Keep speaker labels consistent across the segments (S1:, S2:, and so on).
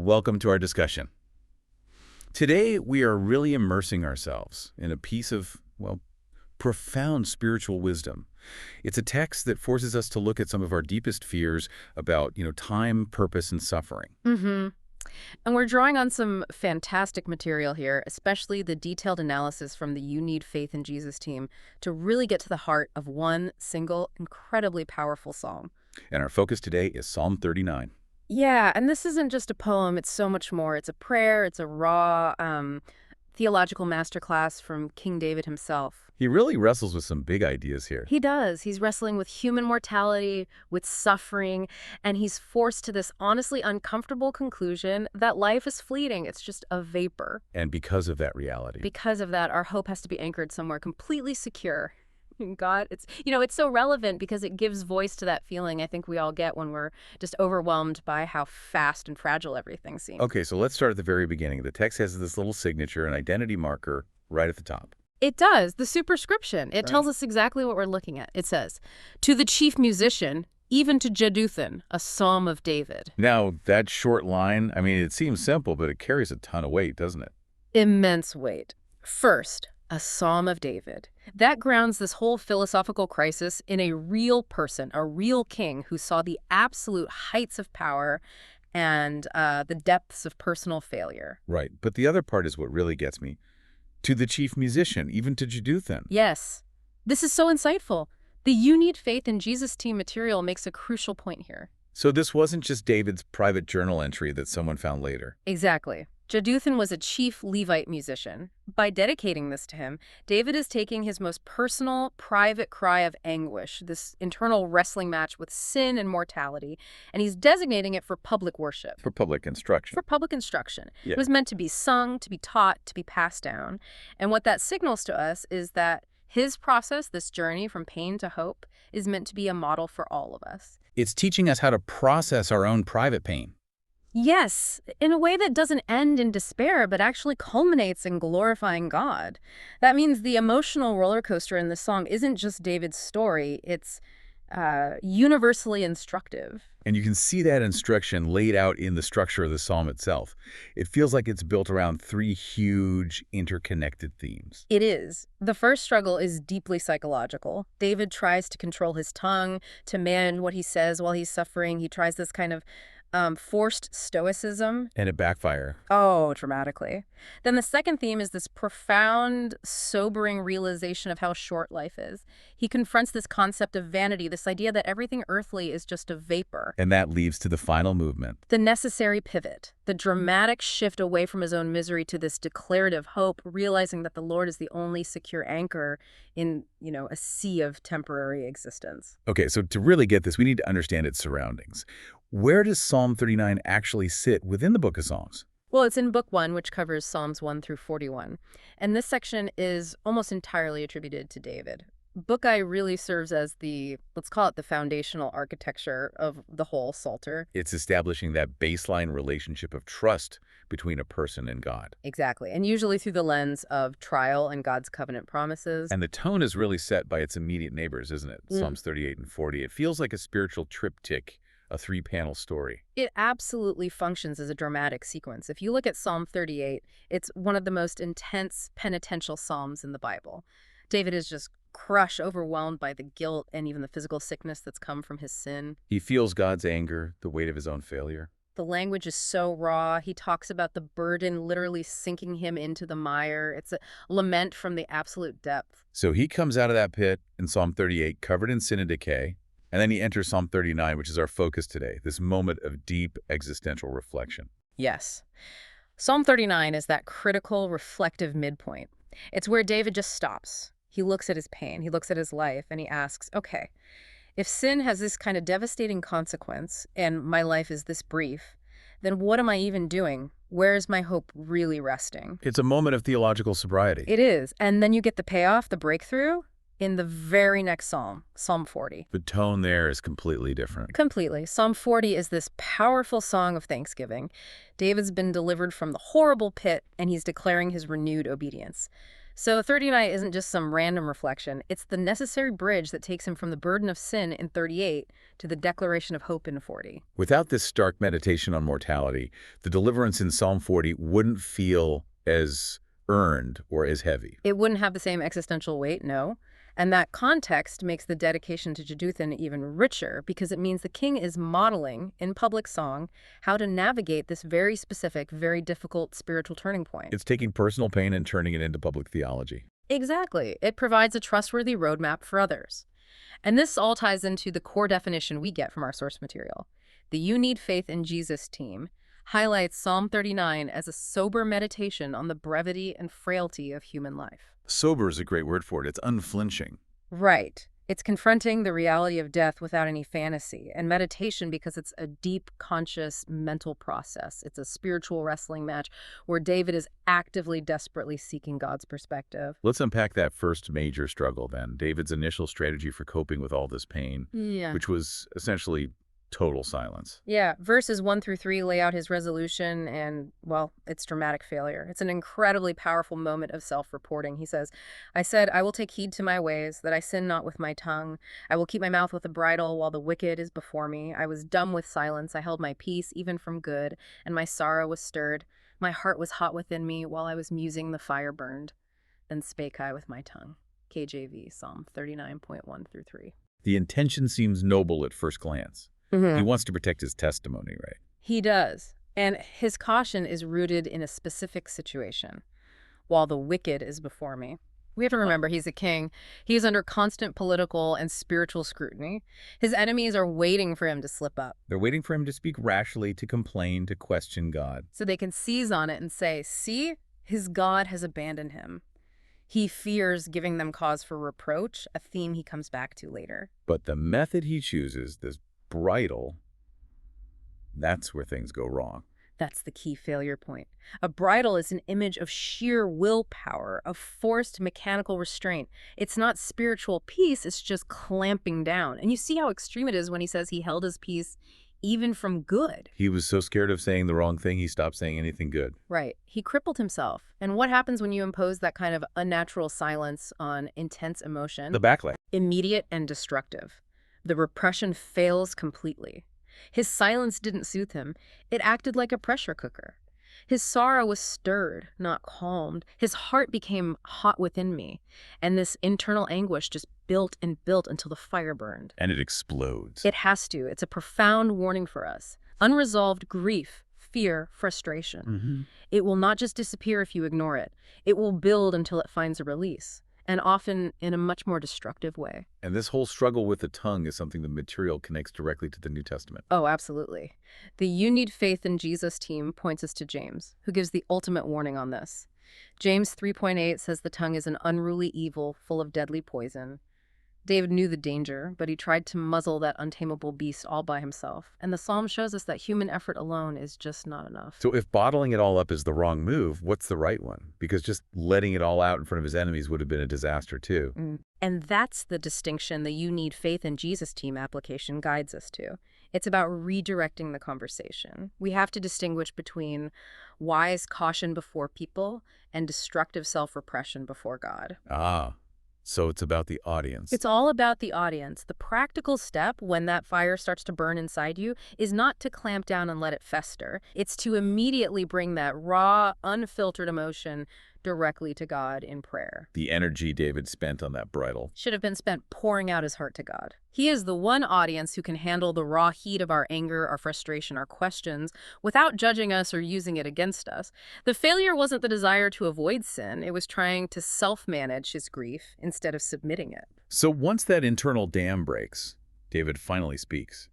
S1: Welcome to our discussion. Today, we are really immersing ourselves in a piece of, well, profound spiritual wisdom. It's a text that forces us to look at some of our deepest fears about, time, purpose, and suffering.
S2: Mm-hmm. And we're drawing on some fantastic material here, especially the detailed analysis from the UNFIJ team to really get to the heart of one single, incredibly powerful psalm.
S1: And our focus today is Psalm 39.
S2: Yeah, and this isn't just a poem, it's so much more. It's a prayer, it's a raw theological masterclass from King David himself.
S1: He really wrestles with some big ideas here.
S2: He does. He's wrestling with human mortality, with suffering, and he's forced to this honestly uncomfortable conclusion that life is fleeting. It's just a vapor.
S1: And because of that reality.
S2: Because of that, our hope has to be anchored somewhere completely secure in God. It's so relevant because it gives voice to that feeling I think we all get when we're just overwhelmed by how fast and fragile everything seems.
S1: Okay, so let's start at the very beginning. The text has this little signature, an identity marker, right at the top.
S2: It does. The superscription. It tells us exactly what we're looking at. It says, "To the chief musician, even to Jeduthun, a psalm of David."
S1: Now, that short line, it seems simple, but it carries a ton of weight, doesn't it?
S2: Immense weight. First, a psalm of David. That grounds this whole philosophical crisis in a real person, a real king who saw the absolute heights of power and the depths of personal failure.
S1: Right, but the other part is what really gets me. To the chief musician, even to Jeduthun.
S2: Yes. This is so insightful. The "You Need Faith in Jesus" team material makes a crucial point here.
S1: So this wasn't just David's private journal entry that someone found later.
S2: Exactly. Jeduthun was a chief Levite musician. By dedicating this to him, David is taking his most personal, private cry of anguish, this internal wrestling match with sin and mortality, and he's designating it for public worship.
S1: For public instruction.
S2: For public instruction.
S1: Yeah.
S2: It was meant to be sung, to be taught, to be passed down. And what that signals to us is that his process, this journey from pain to hope, is meant to be a model for all of us.
S1: It's teaching us how to process our own private pain.
S2: Yes, in a way that doesn't end in despair, but actually culminates in glorifying God. That means the emotional roller coaster in this song isn't just David's story, it's universally instructive.
S1: And you can see that instruction laid out in the structure of the psalm itself. It feels like it's built around three huge, interconnected themes.
S2: It is. The first struggle is deeply psychological. David tries to control his tongue, to manage what he says while he's suffering. He tries this kind of forced stoicism.
S1: And it backfire.
S2: Oh, dramatically. Then the second theme is this profound, sobering realization of how short life is. He confronts this concept of vanity, this idea that everything earthly is just a vapor.
S1: And that leads to the final movement.
S2: The necessary pivot, the dramatic shift away from his own misery to this declarative hope, realizing that the Lord is the only secure anchor in, a sea of temporary existence.
S1: Okay, so to really get this, we need to understand its surroundings. Where does Psalm 39 actually sit within the book of Psalms?
S2: Well, it's in Book 1, which covers Psalms 1 through 41. And this section is almost entirely attributed to David. Book I really serves as let's call it the foundational architecture of the whole Psalter.
S1: It's establishing that baseline relationship of trust between a person and God.
S2: Exactly. And usually through the lens of trial and God's covenant promises.
S1: And the tone is really set by its immediate neighbors, isn't it? Psalms 38 and 40. It feels like a spiritual triptych, a three-panel story.
S2: It absolutely functions as a dramatic sequence. If you look at Psalm 38, it's one of the most intense penitential psalms in the Bible. David is just crushed, overwhelmed by the guilt and even the physical sickness that's come from his sin.
S1: He feels God's anger, the weight of his own failure.
S2: The language is so raw. He talks about the burden literally sinking him into the mire. It's a lament from the absolute depth.
S1: So he comes out of that pit in Psalm 38 covered in sin and decay. And then he enters Psalm 39, which is our focus today, this moment of deep existential reflection.
S2: Yes. Psalm 39 is that critical, reflective midpoint. It's where David just stops. He looks at his pain, he looks at his life, and he asks, okay, if sin has this kind of devastating consequence and my life is this brief, then what am I even doing? Where is my hope really resting?
S1: It's a moment of theological sobriety.
S2: It is. And then you get the payoff, the breakthrough, in the very next psalm, Psalm 40.
S1: The tone there is completely different.
S2: Completely. Psalm 40 is this powerful song of thanksgiving. David's been delivered from the horrible pit, and he's declaring his renewed obedience. So 39 isn't just some random reflection. It's the necessary bridge that takes him from the burden of sin in 38 to the declaration of hope in 40.
S1: Without this stark meditation on mortality, the deliverance in Psalm 40 wouldn't feel as earned or as heavy.
S2: It wouldn't have the same existential weight, no. And that context makes the dedication to Jeduthun even richer because it means the king is modeling, in public song, how to navigate this very specific, very difficult spiritual turning point.
S1: It's taking personal pain and turning it into public theology.
S2: Exactly. It provides a trustworthy roadmap for others. And this all ties into the core definition we get from our source material. The You Need Faith in Jesus team highlights Psalm 39 as a sober meditation on the brevity and frailty of human life.
S1: Sober is a great word for it. It's unflinching.
S2: Right. It's confronting the reality of death without any fantasy, and meditation because it's a deep, conscious, mental process. It's a spiritual wrestling match where David is actively, desperately seeking God's perspective.
S1: Let's unpack that first major struggle then. David's initial strategy for coping with all this pain,
S2: Yeah.
S1: which was essentially total silence.
S2: Yeah, verses 1 through 3 lay out his resolution and, well, it's dramatic failure. It's an incredibly powerful moment of self-reporting. He says, I said, I will take heed to my ways, that I sin not with my tongue. I will keep my mouth with a bridle while the wicked is before me. I was dumb with silence. I held my peace even from good, and my sorrow was stirred. My heart was hot within me while I was musing, the fire burned. Then spake I with my tongue. KJV, Psalm 39.1 through 3.
S1: The intention seems noble at first glance. He wants to protect his testimony, right?
S2: He does. And his caution is rooted in a specific situation. While the wicked is before me. We have to remember he's a king. He is under constant political and spiritual scrutiny. His enemies are waiting for him to slip up.
S1: They're waiting for him to speak rashly, to complain, to question God.
S2: So they can seize on it and say, see, his God has abandoned him. He fears giving them cause for reproach, a theme he comes back to later.
S1: But the method he chooses, this bridle, that's where things go wrong.
S2: That's the key failure point. A bridle is an image of sheer willpower, of forced mechanical restraint. It's not spiritual peace, it's just clamping down. And you see how extreme it is when he says he held his peace even from good.
S1: He was so scared of saying the wrong thing, he stopped saying anything good.
S2: Right. He crippled himself. And what happens when you impose that kind of unnatural silence on intense emotion?
S1: The backlash.
S2: Immediate and destructive. The repression fails completely. His silence didn't soothe him. It acted like a pressure cooker. His sorrow was stirred, not calmed. His heart became hot within me. And this internal anguish just built and built until the fire burned.
S1: And it explodes.
S2: It has to. It's a profound warning for us. Unresolved grief, fear, frustration. It will not just disappear if you ignore it. It will build until it finds a release. And often in a much more destructive way.
S1: And this whole struggle with the tongue is something the material connects directly to the New Testament.
S2: Oh, absolutely. The You Need Faith in Jesus team points us to James, who gives the ultimate warning on this. James 3.8 says the tongue is an unruly evil full of deadly poison. David knew the danger, but he tried to muzzle that untamable beast all by himself. And the psalm shows us that human effort alone is just not enough.
S1: So if bottling it all up is the wrong move, what's the right one? Because just letting it all out in front of his enemies would have been a disaster too.
S2: And that's the distinction the You Need Faith in Jesus team application guides us to. It's about redirecting the conversation. We have to distinguish between wise caution before people and destructive self-repression before God.
S1: So it's about the audience.
S2: It's all about the audience. The practical step when that fire starts to burn inside you is not to clamp down and let it fester. It's to immediately bring that raw, unfiltered emotion directly to God in prayer.
S1: The energy David spent on that bridle
S2: Should have been spent pouring out his heart to God. He is the one audience who can handle the raw heat of our anger, our frustration, our questions, without judging us or using it against us. The failure wasn't the desire to avoid sin. It was trying to self-manage his grief instead of submitting it.
S1: So once that internal dam breaks, David finally speaks.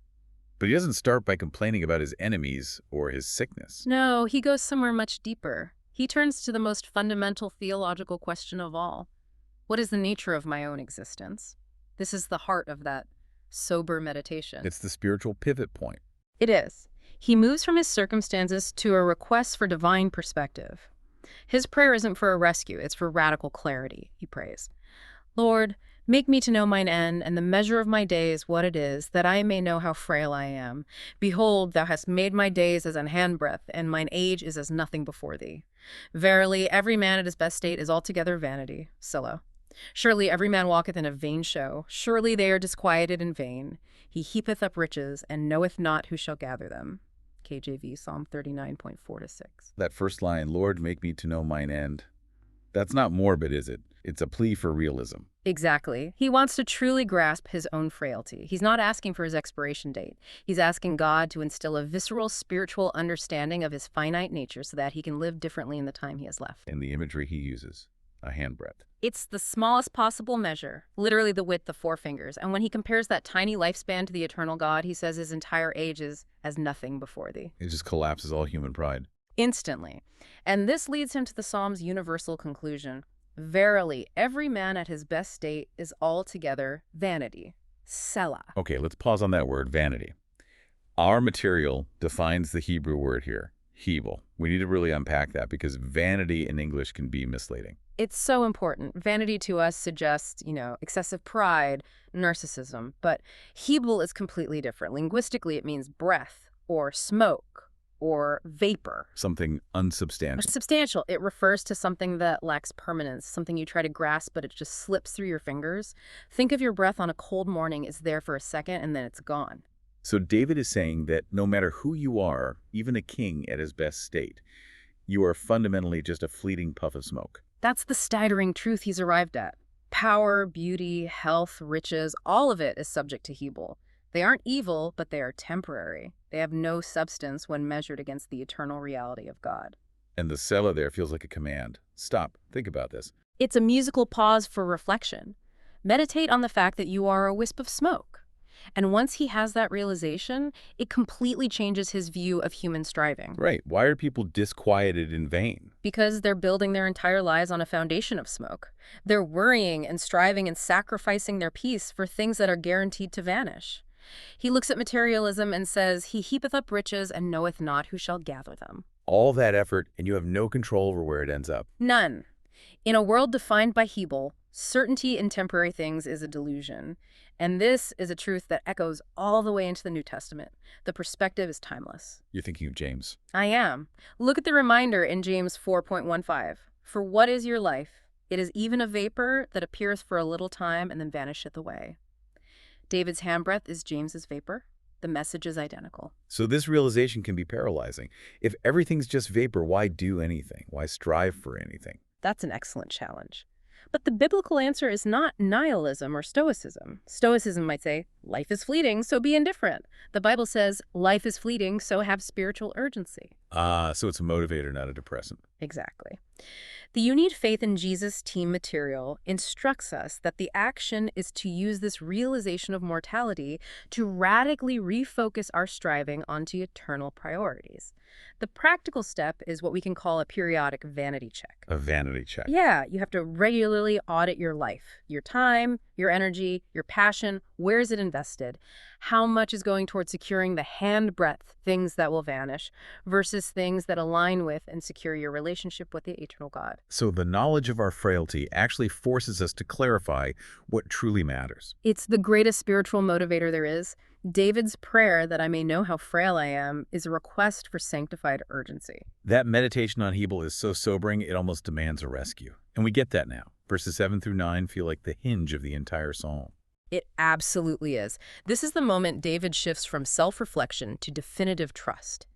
S1: But he doesn't start by complaining about his enemies or his sickness.
S2: No, he goes somewhere much deeper. He turns to the most fundamental theological question of all. What is the nature of my own existence? This is the heart of that sober meditation.
S1: It's the spiritual pivot point.
S2: It is. He moves from his circumstances to a request for divine perspective. His prayer isn't for a rescue, it's for radical clarity, he prays. Lord, Make me to know mine end, and the measure of my days what it is, that I may know how frail I am. Behold, thou hast made my days as an handbreadth, and mine age is as nothing before thee. Verily, every man at his best state is altogether vanity. Selah. Surely every man walketh in a vain show. Surely they are disquieted in vain. He heapeth up riches, and knoweth not who shall gather them. KJV, Psalm 39.4-6.
S1: That first line, Lord, make me to know mine end. That's not morbid, is it? It's a plea for realism.
S2: Exactly. He wants to truly grasp his own frailty. He's not asking for his expiration date. He's asking God to instill a visceral spiritual understanding of his finite nature so that he can live differently in the time he has left.
S1: In the imagery he uses, a handbreadth.
S2: It's the smallest possible measure, literally the width of 4 fingers. And when he compares that tiny lifespan to the eternal God, he says his entire age is as nothing before thee.
S1: It just collapses all human pride.
S2: Instantly. And this leads him to the Psalm's universal conclusion. Verily, every man at his best state is altogether vanity. Selah.
S1: Okay, let's pause on that word, vanity. Our material defines the Hebrew word here, hebel. We need to really unpack that because vanity in English can be misleading.
S2: It's so important. Vanity to us suggests, excessive pride, narcissism. But hebel is completely different. Linguistically, it means breath or smoke or vapor.
S1: Something unsubstantial.
S2: Substantial. It refers to something that lacks permanence, something you try to grasp, but it just slips through your fingers. Think of your breath on a cold morning. It's there for a second, and then it's gone.
S1: So David is saying that no matter who you are, even a king at his best state, you are fundamentally just a fleeting puff of smoke.
S2: That's the staggering truth he's arrived at. Power, beauty, health, riches, all of it is subject to hebel. They aren't evil, but they are temporary. They have no substance when measured against the eternal reality of God.
S1: And the Selah there feels like a command. Stop. Think about this.
S2: It's a musical pause for reflection. Meditate on the fact that you are a wisp of smoke. And once he has that realization, it completely changes his view of human striving.
S1: Right. Why are people disquieted in vain?
S2: Because they're building their entire lives on a foundation of smoke. They're worrying and striving and sacrificing their peace for things that are guaranteed to vanish. He looks at materialism and says, he heapeth up riches and knoweth not who shall gather them.
S1: All that effort, and you have no control over where it ends up.
S2: None. In a world defined by hebel, certainty in temporary things is a delusion. And this is a truth that echoes all the way into the New Testament. The perspective is timeless.
S1: You're thinking of James.
S2: I am. Look at the reminder in James 4.15. For what is your life? It is even a vapor that appeareth for a little time and then vanisheth away. David's handbreadth is James's vapor. The message is identical.
S1: So this realization can be paralyzing. If everything's just vapor, why do anything? Why strive for anything?
S2: That's an excellent challenge. But the biblical answer is not nihilism or stoicism. Stoicism might say, life is fleeting, so be indifferent. The Bible says, life is fleeting, so have spiritual urgency.
S1: So it's a motivator, not a depressant.
S2: Exactly. The You Need Faith in Jesus team material instructs us that the action is to use this realization of mortality to radically refocus our striving onto eternal priorities. The practical step is what we can call a periodic vanity check.
S1: A vanity check.
S2: Yeah, you have to regularly audit your life, your time, your energy, your passion. Where is it invested? How much is going towards securing the handbreadth things that will vanish versus things that align with and secure your relationship with the eternal God?
S1: So the knowledge of our frailty actually forces us to clarify what truly matters.
S2: It's the greatest spiritual motivator there is. David's prayer that I may know how frail I am is a request for sanctified urgency.
S1: That meditation on Hebel is so sobering, it almost demands a rescue. And we get that now. Verses 7 through 9 feel like the hinge of the entire psalm.
S2: It absolutely is. This is the moment David shifts from self-reflection to definitive trust.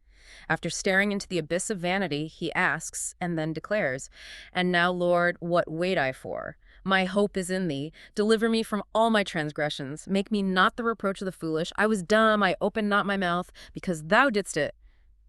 S2: After staring into the abyss of vanity, he asks and then declares, And now, Lord, what wait I for? My hope is in thee. Deliver me from all my transgressions. Make me not the reproach of the foolish. I was dumb, I opened not my mouth, because thou didst it.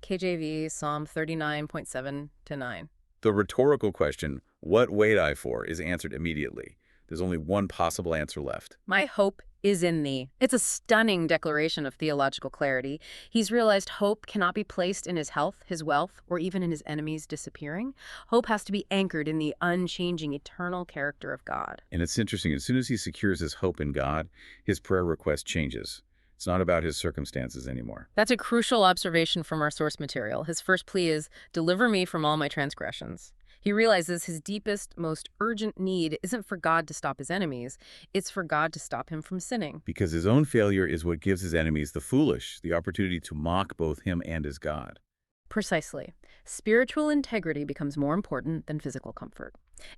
S2: KJV, Psalm 39.7-9.
S1: The rhetorical question, what wait I for, is answered immediately. There's only one possible answer left.
S2: My hope is in thee. It's a stunning declaration of theological clarity. He's realized hope cannot be placed in his health, his wealth, or even in his enemies disappearing. Hope has to be anchored in the unchanging, eternal character of God.
S1: And it's interesting, as soon as he secures his hope in God, his prayer request changes. It's not about his circumstances anymore.
S2: That's a crucial observation from our source material. His first plea is, "Deliver me from all my transgressions." He realizes his deepest, most urgent need isn't for God to stop his enemies, it's for God to stop him from sinning.
S1: Because his own failure is what gives his enemies, the foolish, the opportunity to mock both him and his God.
S2: Precisely. Spiritual integrity becomes more important than physical comfort.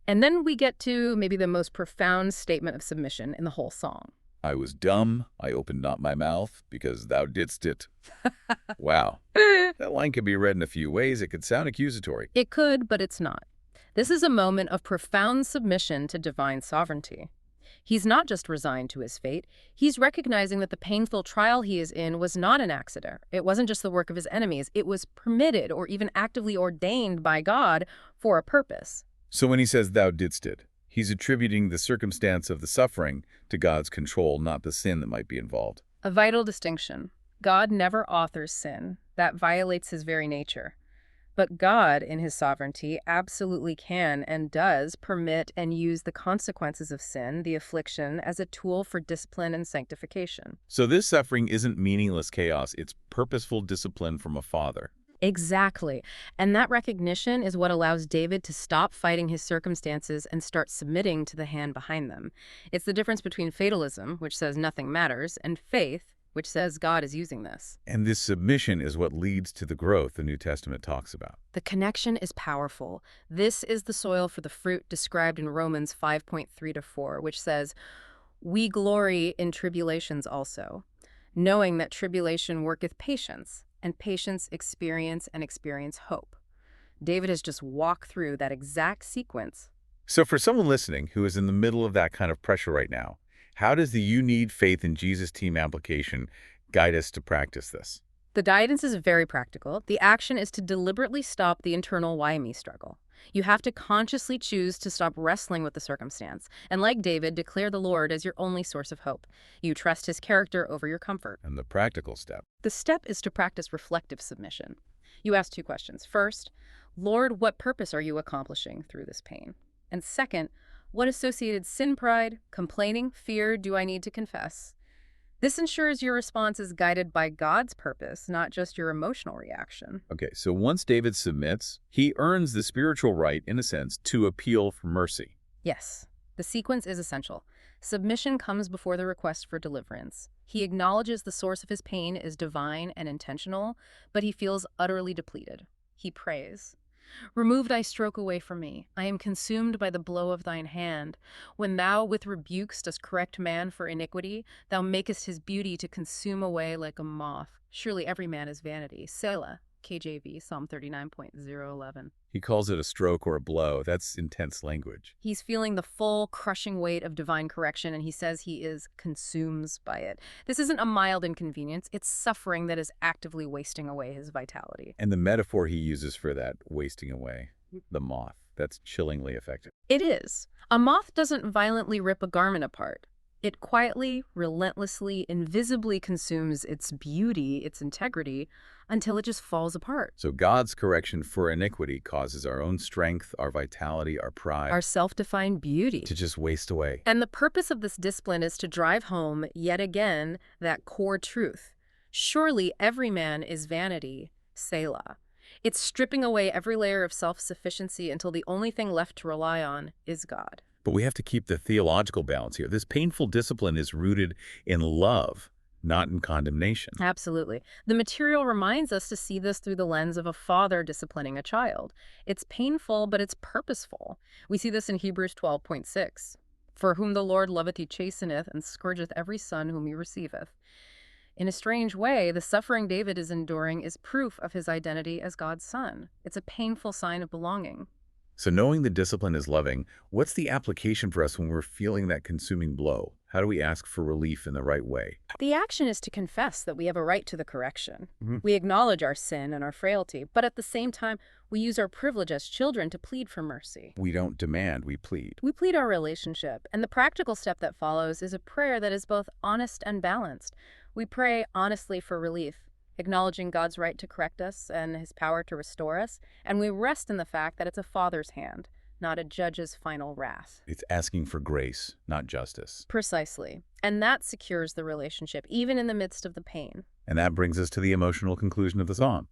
S2: And then we get to maybe the most profound statement of submission in the whole song.
S1: I was dumb, I opened not my mouth, because thou didst it. Wow. That line could be read in a few ways. It could sound accusatory.
S2: It could, but it's not. This is a moment of profound submission to divine sovereignty. He's not just resigned to his fate, he's recognizing that the painful trial he is in was not an accident. It wasn't just the work of his enemies. It was permitted or even actively ordained by God for a purpose.
S1: So when he says thou didst it, he's attributing the circumstance of the suffering to God's control, not the sin that might be involved.
S2: A vital distinction. God never authors sin. That violates his very nature. But God, in his sovereignty, absolutely can and does permit and use the consequences of sin, the affliction, as a tool for discipline and sanctification.
S1: So this suffering isn't meaningless chaos. It's purposeful discipline from a father.
S2: Exactly. And that recognition is what allows David to stop fighting his circumstances and start submitting to the hand behind them. It's the difference between fatalism, which says nothing matters, and faith, which says God is using this.
S1: And this submission is what leads to the growth the New Testament talks about.
S2: The connection is powerful. This is the soil for the fruit described in Romans 5:3-4, which says, "We glory in tribulations also, knowing that tribulation worketh patience, and patience experience, and experience hope." David has just walked through that exact sequence.
S1: So for someone listening who is in the middle of that kind of pressure right now, how does the You Need Faith in Jesus team application guide us to practice this?
S2: The guidance is very practical. The action is to deliberately stop the internal why me struggle. You have to consciously choose to stop wrestling with the circumstance, and like David, declare the Lord as your only source of hope. You trust his character over your comfort.
S1: And the practical step.
S2: The step is to practice reflective submission. You ask two questions. First, Lord, what purpose are you accomplishing through this pain? And second, what associated sin, pride, complaining, fear do I need to confess? This ensures your response is guided by God's purpose, not just your emotional reaction.
S1: Okay, so once David submits, he earns the spiritual right, in a sense, to appeal for mercy.
S2: Yes, the sequence is essential. Submission comes before the request for deliverance. He acknowledges the source of his pain is divine and intentional, but he feels utterly depleted. He prays, "Remove thy stroke away from me. I am consumed by the blow of thine hand. When thou with rebukes dost correct man for iniquity, thou makest his beauty to consume away like a moth. Surely every man is vanity." Selah, KJV, Psalm 39.011.
S1: He calls it a stroke or a blow. That's intense language.
S2: He's feeling the full, crushing weight of divine correction, and he says he is consumed by it. This isn't a mild inconvenience. It's suffering that is actively wasting away his vitality.
S1: And the metaphor he uses for that wasting away, the moth, that's chillingly effective.
S2: It is. A moth doesn't violently rip a garment apart. It quietly, relentlessly, invisibly consumes its beauty, its integrity, until it just falls apart.
S1: So God's correction for iniquity causes our own strength, our vitality, our pride,
S2: Our self-defined beauty.
S1: to just waste away.
S2: And the purpose of this discipline is to drive home, yet again, that core truth. Surely every man is vanity, Selah. It's stripping away every layer of self-sufficiency until the only thing left to rely on is God.
S1: But we have to keep the theological balance here. This painful discipline is rooted in love, not in condemnation.
S2: Absolutely. The material reminds us to see this through the lens of a father disciplining a child. It's painful, but it's purposeful. We see this in Hebrews 12:6. "For whom the Lord loveth he chasteneth, and scourgeth every son whom he receiveth." In a strange way, the suffering David is enduring is proof of his identity as God's son. It's a painful sign of belonging.
S1: So knowing the discipline is loving, what's the application for us when we're feeling that consuming blow? How do we ask for relief in the right way?
S2: The action is to confess that we have a right to the correction.
S1: Mhm.
S2: We acknowledge our sin and our frailty, but at the same time, we use our privilege as children to plead for mercy.
S1: We don't demand, we plead.
S2: We plead our relationship, and the practical step that follows is a prayer that is both honest and balanced. We pray honestly for relief, acknowledging God's right to correct us and his power to restore us, and we rest in the fact that it's a father's hand, not a judge's final wrath.
S1: It's asking for grace, not justice.
S2: Precisely. And that secures the relationship, even in the midst of the pain.
S1: And that brings us to the emotional conclusion of the psalm.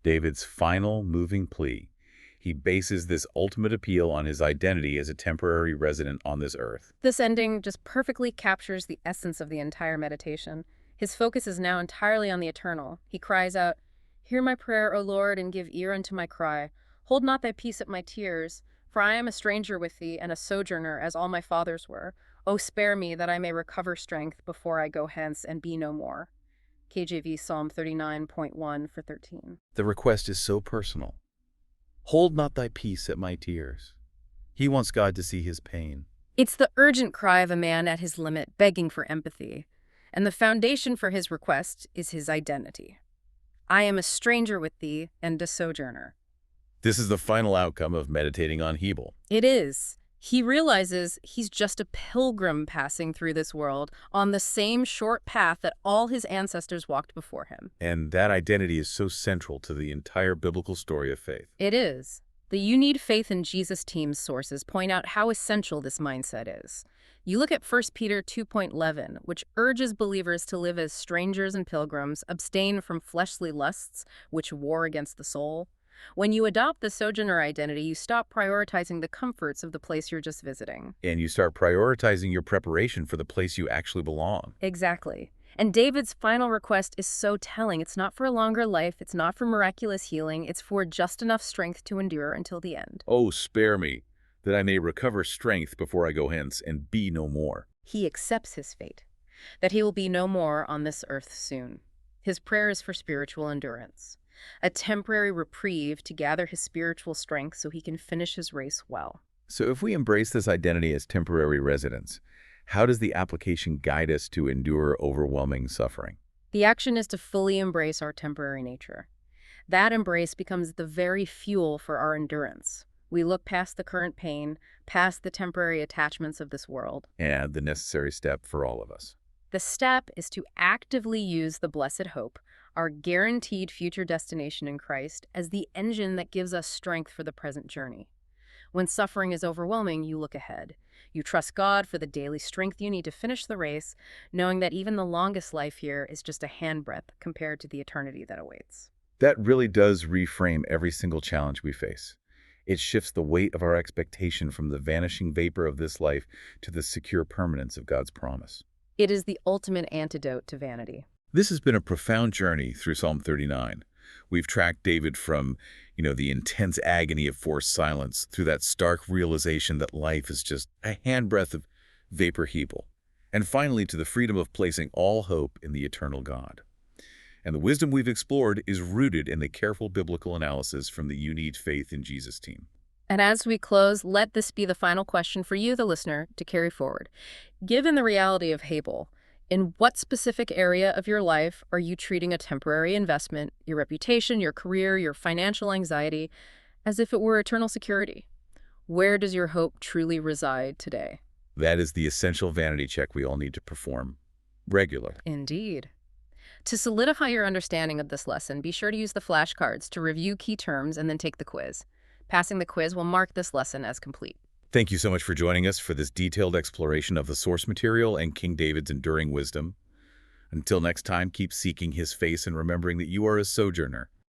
S1: David's final moving plea. He bases this ultimate appeal on his identity as a temporary resident on this earth.
S2: This ending just perfectly captures the essence of the entire meditation. His focus is now entirely on the eternal. He cries out, "Hear my prayer, O Lord, and give ear unto my cry. Hold not thy peace at my tears, for I am a stranger with thee, and a sojourner, as all my fathers were. O spare me, that I may recover strength before I go hence and be no more." KJV Psalm 39.1 for 13.
S1: The request is so personal. Hold not thy peace at my tears. He wants God to see his pain.
S2: It's the urgent cry of a man at his limit, begging for empathy. And the foundation for his request is his identity. I am a stranger with thee and a sojourner.
S1: This is the final outcome of meditating on Hebel.
S2: It is. He realizes he's just a pilgrim passing through this world on the same short path that all his ancestors walked before him.
S1: And that identity is so central to the entire biblical story of faith.
S2: It is. The You Need Faith in Jesus team's sources point out how essential this mindset is. You look at 1 Peter 2.11, which urges believers to live as strangers and pilgrims, abstain from fleshly lusts, which war against the soul. When you adopt the sojourner identity, you stop prioritizing the comforts of the place you're just visiting.
S1: And you start prioritizing your preparation for the place you actually belong.
S2: Exactly. And David's final request is so telling. It's not for a longer life. It's not for miraculous healing. It's for just enough strength to endure until the end.
S1: Oh, spare me, that I may recover strength before I go hence and be no more.
S2: He accepts his fate, that he will be no more on this earth soon. His prayer is for spiritual endurance, a temporary reprieve to gather his spiritual strength so he can finish his race well.
S1: So if we embrace this identity as temporary residence, how does the application guide us to endure overwhelming suffering?
S2: The action is to fully embrace our temporary nature. That embrace becomes the very fuel for our endurance. We look past the current pain, past the temporary attachments of this world.
S1: And the necessary step for all of us.
S2: The step is to actively use the blessed hope, our guaranteed future destination in Christ, as the engine that gives us strength for the present journey. When suffering is overwhelming, you look ahead. You trust God for the daily strength you need to finish the race, knowing that even the longest life here is just a handbreadth compared to the eternity that awaits.
S1: That really does reframe every single challenge we face. It shifts the weight of our expectation from the vanishing vapor of this life to the secure permanence of God's promise.
S2: It is the ultimate antidote to vanity.
S1: This has been a profound journey through Psalm 39. We've tracked David from, the intense agony of forced silence through that stark realization that life is just a handbreadth of vapor Hebel, and finally to the freedom of placing all hope in the eternal God. And the wisdom we've explored is rooted in the careful biblical analysis from the You Need Faith in Jesus team.
S2: And as we close, let this be the final question for you, the listener, to carry forward. Given the reality of Hebel, in what specific area of your life are you treating a temporary investment, your reputation, your career, your financial anxiety, as if it were eternal security? Where does your hope truly reside today?
S1: That is the essential vanity check we all need to perform regularly.
S2: Indeed. To solidify your understanding of this lesson, be sure to use the flashcards to review key terms and then take the quiz. Passing the quiz will mark this lesson as complete.
S1: Thank you so much for joining us for this detailed exploration of the source material and King David's enduring wisdom. Until next time, keep seeking his face and remembering that you are a sojourner,